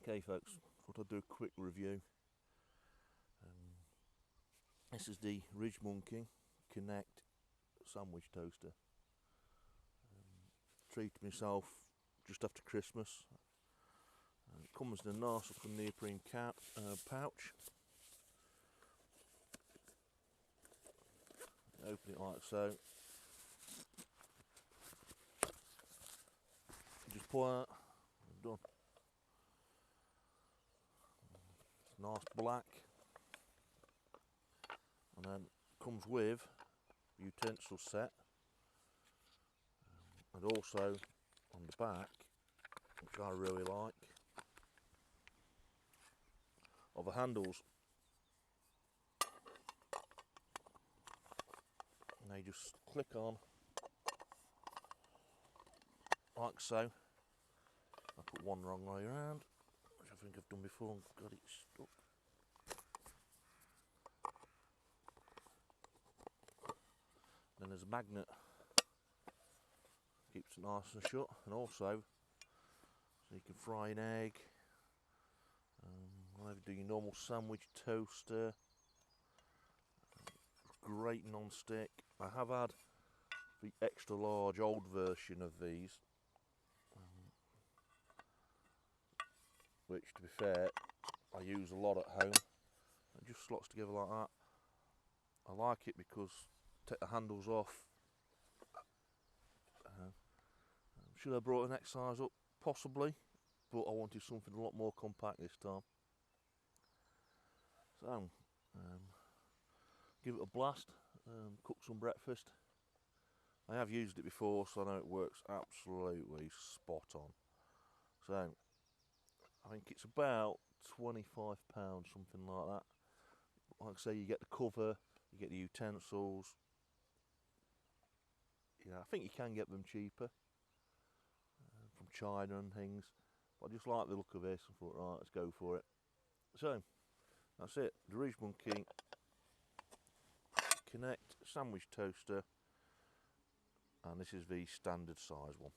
Okay folks, thought I'd do a quick review. This is the Ridgemonkey Connect Sandwich Toaster. Treated myself just after Christmas. It comes in a nice looking neoprene pouch. Open it like so. Just pour out, and done. It's nice black. And then comes with a utensil set, and also on the back, which I really like, are the handles. And they just click on like so. I put one wrong way around, which I think I've done before and got it stuck. Then there's a magnet, keeps it nice and shut, and also so you can fry an egg, whatever, do your normal sandwich toaster. Great non-stick. I have had the extra large old version of these, which to be fair I use a lot at home. It just slots together like that. I like it because take the handles off. Should I have brought the next size up? Possibly, but I wanted something a lot more compact this time. So, give it a blast, cook some breakfast. I have used it before, so I know it works absolutely spot on. So, I think it's about £25, something like that. Like I say, you get the cover, you get the utensils. I think you can get them cheaper from China and things, but I just like the look of this and thought, right, let's go for it. So that's it, the Ridgemonkey Connect Sandwich Toaster, and this is the standard size one.